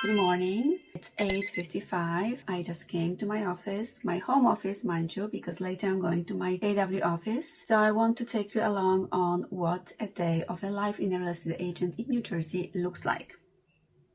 Good morning. It's 8:55. I just came to my office, my home office, mind you, because later I'm going to my KW office. So I want to take you along on what a day of a life in a real estate agent in New Jersey looks like.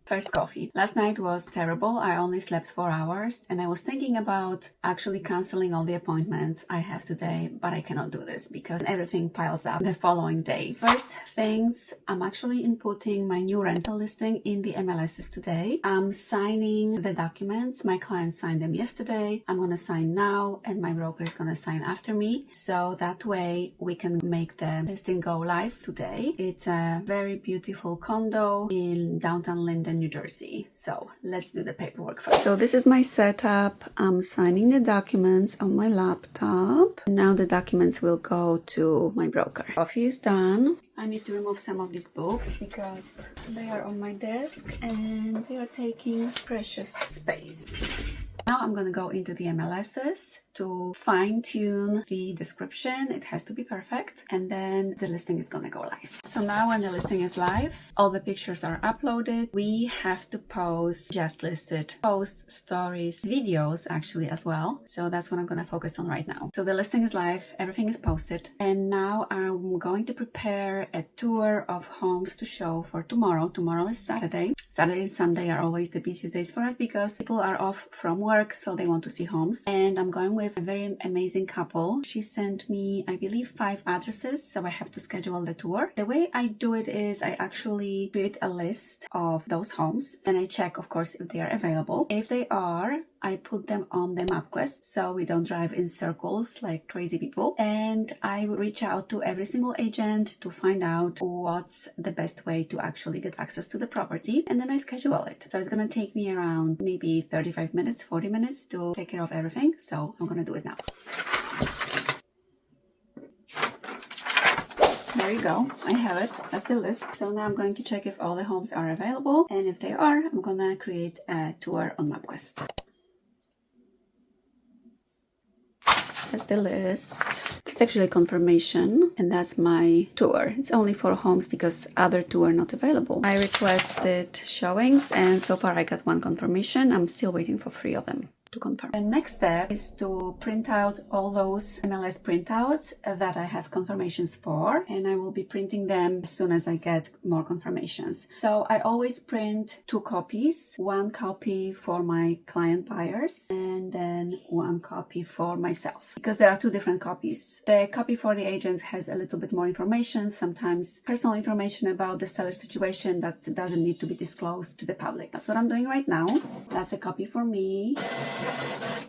First, coffee. Last night was terrible. I only slept 4 hours and I was thinking about actually canceling all the appointments I have today, but I cannot do this because everything piles up the following day. First things, I'm actually inputting my new rental listing in the MLSs today. I'm signing the documents. My client signed them yesterday. I'm going to sign now and my broker is going to sign after me. So that way we can make the listing go live today. It's a very beautiful condo in downtown Linden, New Jersey. So let's do the paperwork first. So this is my setup. I'm signing the documents on my laptop. Now the documents will go to my broker. Coffee is done. I need to remove some of these books because they are on my desk and they are taking precious space. Now I'm going to go into the MLSs to fine-tune the description. It has to be perfect. And then the listing is going to go live. So now when the listing is live, all the pictures are uploaded. We have to post just listed posts, stories, videos actually as well. So that's what I'm going to focus on right now. So the listing is live. Everything is posted. And now I'm going to prepare a tour of homes to show for tomorrow. Tomorrow is Saturday. Saturday and Sunday are always the busiest days for us because people are off from work, so they want to see homes. And I'm going with a very amazing couple. She sent me, I believe, 5 addresses, so I have to schedule the tour. The way I do it is I actually create a list of those homes and I check, of course, if they are available. If they are, I put them on the MapQuest so we don't drive in circles like crazy people. And I reach out to every single agent to find out what's the best way to actually get access to the property. And then I schedule it. So it's going to take me around maybe 35 minutes, 40 minutes to take care of everything. So I'm going to do it now. There you go. I have it. That's the list. So now I'm going to check if all the homes are available. And if they are, I'm going to create a tour on MapQuest. That's the list. It's actually a confirmation and that's my tour. It's only 4 homes because other 2 are not available. I requested showings and so far I got 1 confirmation. I'm still waiting for 3 of them to confirm. The next step is to print out all those MLS printouts that I have confirmations for, and I will be printing them as soon as I get more confirmations. So I always print 2 copies, 1 copy for my client buyers and then 1 copy for myself because there are 2 different copies. The copy for the agents has a little bit more information, sometimes personal information about the seller situation that doesn't need to be disclosed to the public. That's what I'm doing right now. That's a copy for me.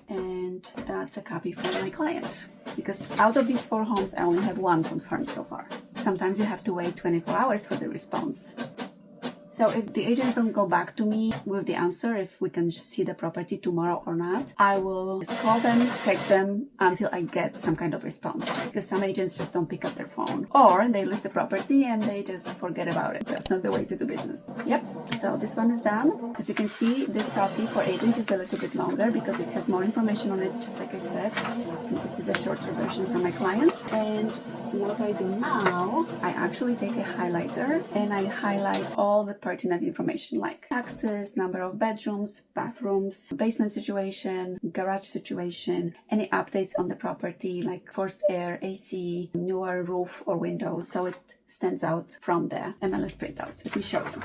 And that's a copy for my client because out of these 4 homes I only have 1 confirmed so far. Sometimes you have to wait 24 hours for the response. So if the agents don't go back to me with the answer, if we can see the property tomorrow or not, I will just call them, text them until I get some kind of response. Because some agents just don't pick up their phone. Or they list the property and they just forget about it. That's not the way to do business. Yep, so this one is done. As you can see, this copy for agents is a little bit longer because it has more information on it, just like I said. And this is a shorter version for my clients. And what I do now, I actually take a highlighter and I highlight all the pertinent information like taxes, number of bedrooms, bathrooms, basement situation, garage situation, any updates on the property like forced air, AC, newer roof or windows, so it stands out from the MLS printout. Let me show you.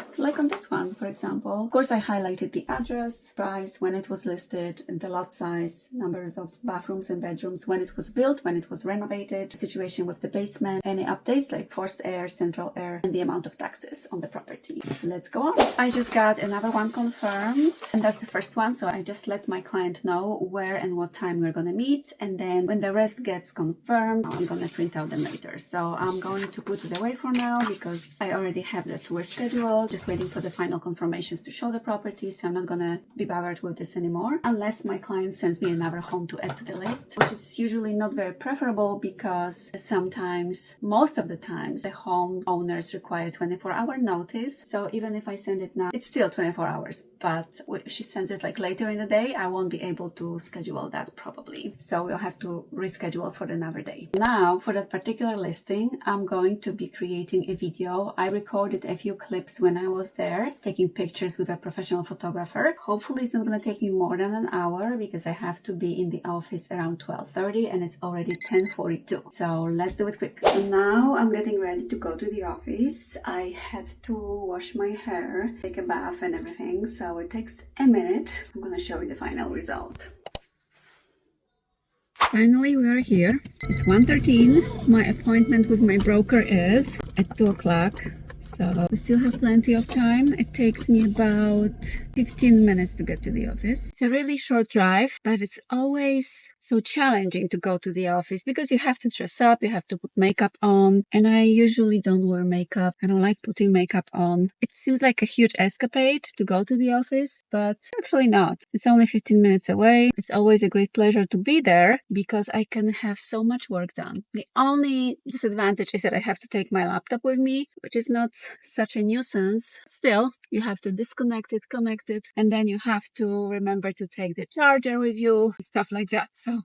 So like on this one, for example, of course I highlighted the address, price, when it was listed, the lot size, numbers of bathrooms and bedrooms, when it was built, when it was renovated, situation with the basement, any updates like forced air, central air, and the amount of taxes on the property. Let's go on. I just got another one confirmed, and that's the first one. So I just let my client know where and what time we're going to meet. And then when the rest gets confirmed, I'm going to print out them later. So I'm going to put it away for now because I already have the tour scheduled. Just waiting for the final confirmations to show the property, so I'm not gonna be bothered with this anymore unless my client sends me another home to add to the list, which is usually not very preferable because sometimes, most of the times, the home owners require 24-hour notice. So even if I send it now, it's still 24 hours. But if she sends it like later in the day, I won't be able to schedule that probably. So we'll have to reschedule for another day. Now, for that particular listing, I'm going to be creating a video. I recorded a few clips when I was there, taking pictures with a professional photographer. Hopefully it's not going to take me more than an hour because I have to be in the office around 12:30 and it's already 10:42. So let's do it quick. So now I'm getting ready to go to the office. I had to wash my hair, take a bath and everything, so it takes a minute. I'm going to show you the final result. Finally, we are here. It's 1:13. My appointment with my broker is at 2 o'clock. So we still have plenty of time. It takes me about 15 minutes to get to the office. It's a really short drive, but it's always so challenging to go to the office because you have to dress up, you have to put makeup on, and I usually don't wear makeup. I don't like putting makeup on. It seems like a huge escapade to go to the office, but actually not. It's only 15 minutes away. It's always a great pleasure to be there because I can have so much work done. The only disadvantage is that I have to take my laptop with me, which is not such a nuisance. Still, you have to disconnect it, connect it, and then you have to remember to take the charger with you, stuff like that. So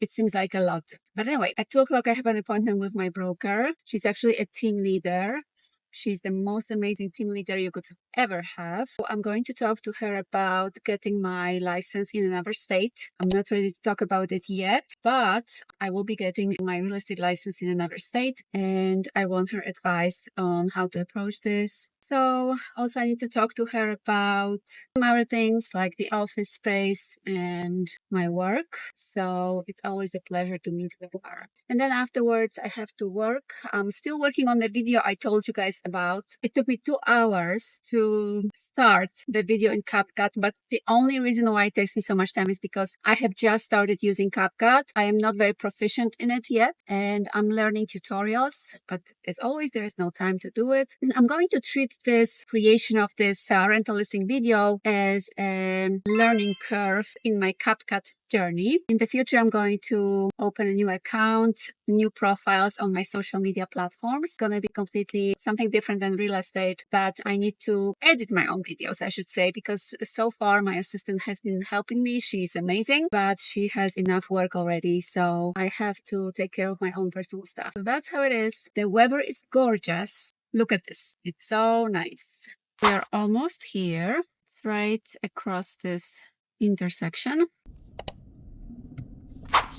it seems like a lot. But anyway, at 2 o'clock, I have an appointment with my broker. She's actually a team leader. She's the most amazing team leader you could ever have. I'm going to talk to her about getting my license in another state. I'm not ready to talk about it yet, but I will be getting my real estate license in another state and I want her advice on how to approach this. So also I need to talk to her about some other things like the office space and my work. So it's always a pleasure to meet with her. And then afterwards I have to work. I'm still working on the video I told you guys about. It took me 2 hours to start the video in CapCut, but the only reason why it takes me so much time is because I have just started using CapCut. I am not very proficient in it yet and I'm learning tutorials, but as always there is no time to do it. And I'm going to treat this creation of this rental listing video as a learning curve in my CapCut journey. In the future, I'm going to open a new account, new profiles on my social media platforms. It's going to be completely something different than real estate, but I need to edit my own videos, I should say, because so far my assistant has been helping me. She's amazing, but she has enough work already. So I have to take care of my own personal stuff. So that's how it is. The weather is gorgeous. Look at this. It's so nice. We are almost here. It's right across this intersection.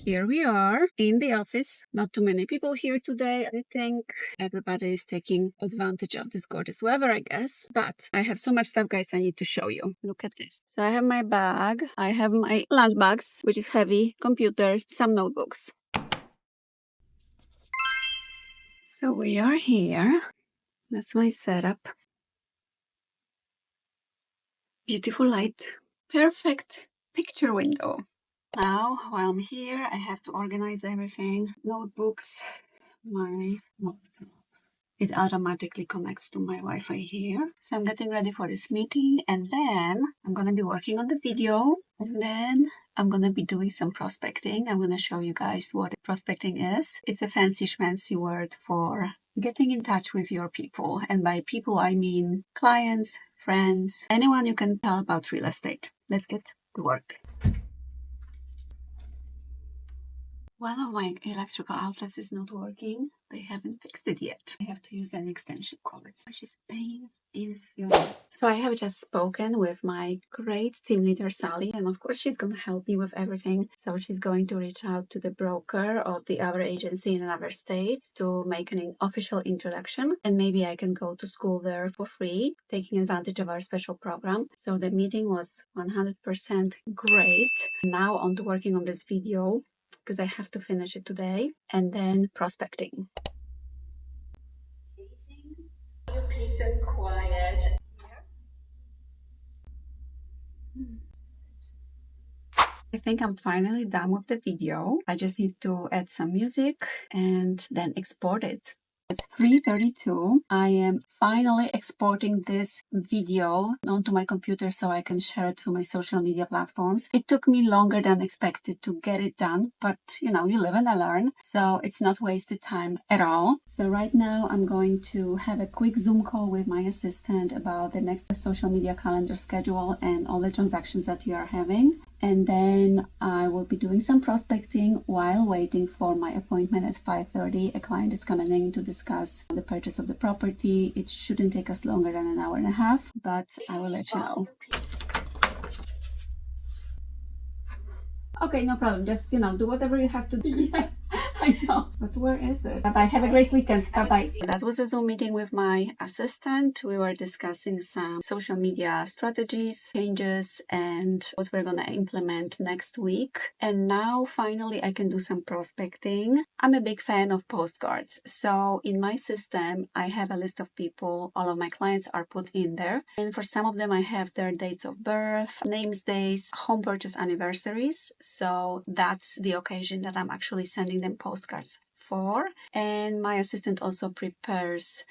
Here we are in the office. Not too many people here today. I think everybody is taking advantage of this gorgeous weather, I guess. But I have so much stuff, guys, I need to show you. Look at this. So I have my bag. I have my lunch bags, which is heavy, computer, some notebooks. So we are here. That's my setup. Beautiful light. Perfect picture window. Now, while I'm here, I have to organize everything. Notebooks, my laptop. It automatically connects to my Wi-Fi here. So I'm getting ready for this meeting and then I'm going to be working on the video and then I'm going to be doing some prospecting. I'm going to show you guys what prospecting is. It's a fancy schmancy word for getting in touch with your people. And by people, I mean clients, friends, anyone you can tell about real estate. Let's get to work. One of my electrical outlets is not working. They haven't fixed it yet. I have to use an extension cord, which is pain in your life. So I have just spoken with my great team leader, Sally, and of course she's going to help me with everything. So she's going to reach out to the broker of the other agency in another state to make an official introduction. And maybe I can go to school there for free, taking advantage of our special program. So the meeting was 100% great. Now on to working on this video, because I have to finish it today, and then prospecting. Peace and quiet. I think I'm finally done with the video. I just need to add some music and then export it. It's 3:32. I am finally exporting this video onto my computer so I can share it to my social media platforms. It took me longer than expected to get it done, but you live and learn, so it's not wasted time at all. So right now I'm going to have a quick Zoom call with my assistant about the next social media calendar schedule and all the transactions that you are having. And then I will be doing some prospecting while waiting for my appointment at 5:30. A client is coming in to discuss the purchase of the property. It shouldn't take us longer than an hour and a half, but I will let you know. Okay, no problem. Just, do whatever you have to do. Yeah, I know. But where is it? Bye-bye. Have a great weekend. Bye-bye. That was a Zoom meeting with my assistant. We were discussing some social media strategies, changes, and what we're going to implement next week. And now, finally, I can do some prospecting. I'm a big fan of postcards. So in my system, I have a list of people. All of my clients are put in there. And for some of them, I have their dates of birth, names, days, home purchase anniversaries. So that's the occasion that I'm actually sending them postcards for. And my assistant also prepares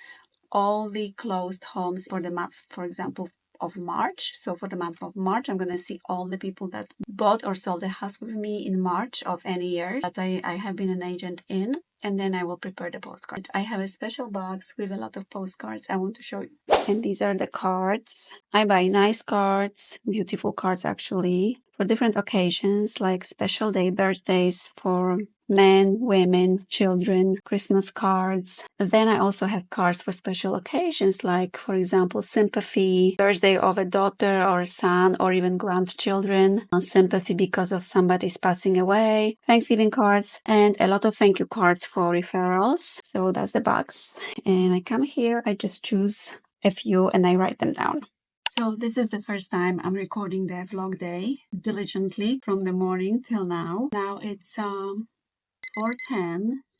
all the closed homes for the month, for example, of March. So for the month of March, I'm going to see all the people that bought or sold a house with me in March of any year that I have been an agent in. And then I will prepare the postcard. I have a special box with a lot of postcards I want to show you. And these are the cards. I buy nice cards, beautiful cards actually, for different occasions like special day, birthdays for men, women, children, Christmas cards. Then I also have cards for special occasions like, for example, sympathy, birthday of a daughter or son or even grandchildren, sympathy because of somebody's passing away, Thanksgiving cards, and a lot of thank you cards for referrals. So that's the box. And I come here, I just choose a few and I write them down. So this is the first time I'm recording the vlog day diligently from the morning till now. Now it's 4:10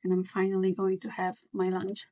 and I'm finally going to have my lunch.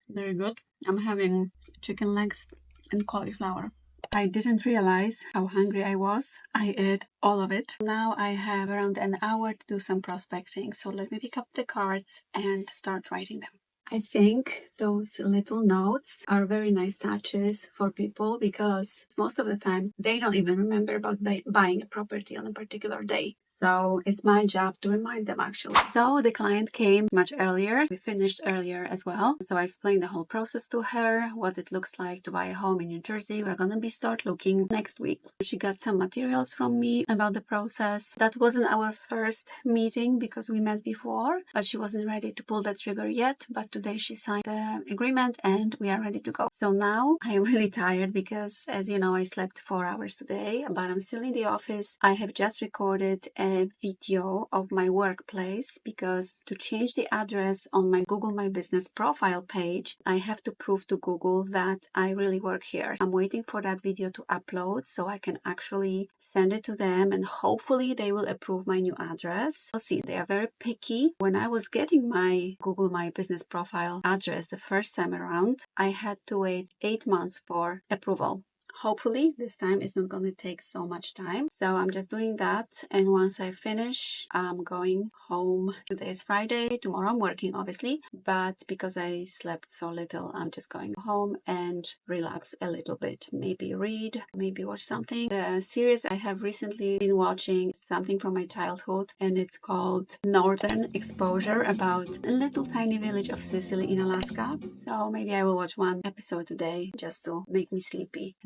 Very good. I'm having chicken legs and cauliflower. I didn't realize how hungry I was. I ate all of it. Now I have around an hour to do some prospecting. So let me pick up the cards and start writing them. I think those little notes are very nice touches for people because most of the time they don't even remember about buying a property on a particular day. So it's my job to remind them actually. So the client came much earlier. We finished earlier as well. So I explained the whole process to her, what it looks like to buy a home in New Jersey. We're going to start looking next week. She got some materials from me about the process. That wasn't our first meeting because we met before, but she wasn't ready to pull the trigger yet. But today she signed the agreement and we are ready to go. So now I am really tired because, as you know, I slept 4 hours today, but I'm still in the office. I have just recorded a video of my workplace because to change the address on my Google My Business profile page, I have to prove to Google that I really work here. I'm waiting for that video to upload so I can actually send it to them and hopefully they will approve my new address. We'll see. They are very picky. When I was getting my Google My Business profile address the first time around, I had to wait 8 months for approval. Hopefully this time it's not going to take so much time. So I'm just doing that, and once I finish, I'm going home. Today is Friday. Tomorrow I'm working obviously, but because I slept so little, I'm just going home and relax a little bit. Maybe read, maybe watch something. The series I have recently been watching is something from my childhood, and it's called Northern Exposure, about a little tiny village of Sicily in Alaska. So maybe I will watch one episode today just to make me sleepy.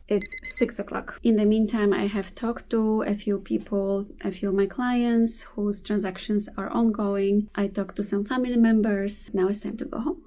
It's 6 o'clock. In the meantime, I have talked to a few people, a few of my clients whose transactions are ongoing. I talked to some family members. Now it's time to go home.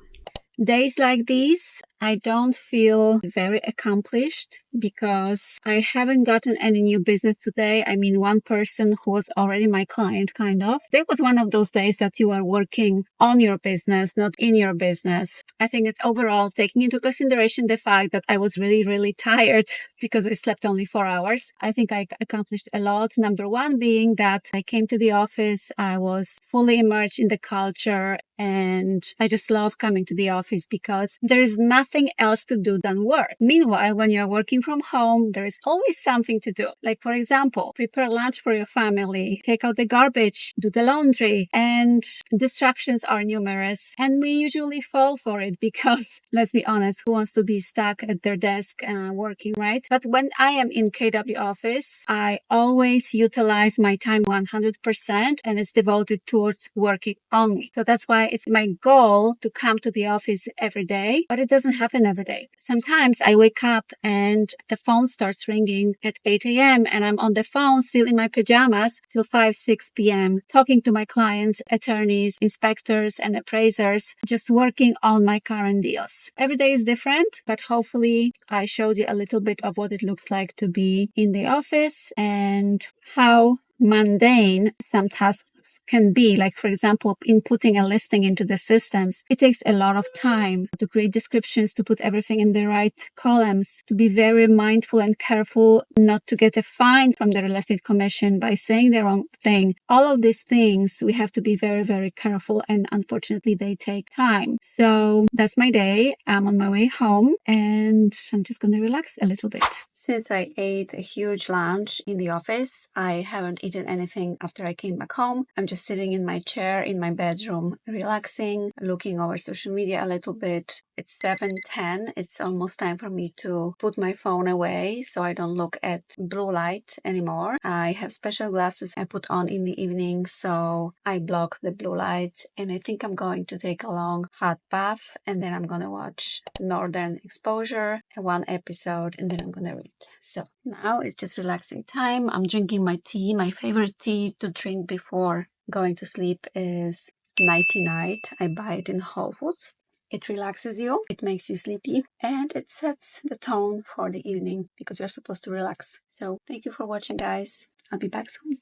Days like these, I don't feel very accomplished because I haven't gotten any new business today. I mean, one person who was already my client, kind of. There was one of those days that you are working on your business, not in your business. I think it's overall taking into consideration the fact that I was really, really tired because I slept only 4 hours. I think I accomplished a lot. Number one being that I came to the office. I was fully immersed in the culture and I just love coming to the office because there is nothing nothing else to do than work. Meanwhile, when you're working from home, there is always something to do. Like, for example, prepare lunch for your family, take out the garbage, do the laundry, and distractions are numerous. And we usually fall for it because, let's be honest, who wants to be stuck at their desk working, right? But when I am in KW office, I always utilize my time 100% and it's devoted towards working only. So that's why it's my goal to come to the office every day, but it doesn't happen every day. Sometimes I wake up and the phone starts ringing at 8 a.m. and I'm on the phone still in my pajamas till 5, 6 p.m. talking to my clients, attorneys, inspectors, and appraisers, just working on my current deals. Every day is different, but hopefully I showed you a little bit of what it looks like to be in the office and how mundane some tasks can be. Like, for example, inputting a listing into the systems. It takes a lot of time to create descriptions, to put everything in the right columns, to be very mindful and careful not to get a fine from the real estate commission by saying the wrong thing. All of these things, we have to be very, very careful, and unfortunately they take time. So that's my day. I'm on my way home and I'm just going to relax a little bit. Since I ate a huge lunch in the office, I haven't eaten anything after I came back home. I'm just sitting in my chair in my bedroom, relaxing, looking over social media a little bit. It's 7:10. It's almost time for me to put my phone away so I don't look at blue light anymore. I have special glasses I put on in the evening so I block the blue light, and I think I'm going to take a long hot bath and then I'm going to watch Northern Exposure, one episode, and then I'm going to read. So now it's just relaxing time. I'm drinking my tea. My favorite tea to drink before going to sleep is Nighty Night. I buy it in Whole Foods. It relaxes you, it makes you sleepy, and it sets the tone for the evening because you're supposed to relax. So thank you for watching, guys. I'll be back soon.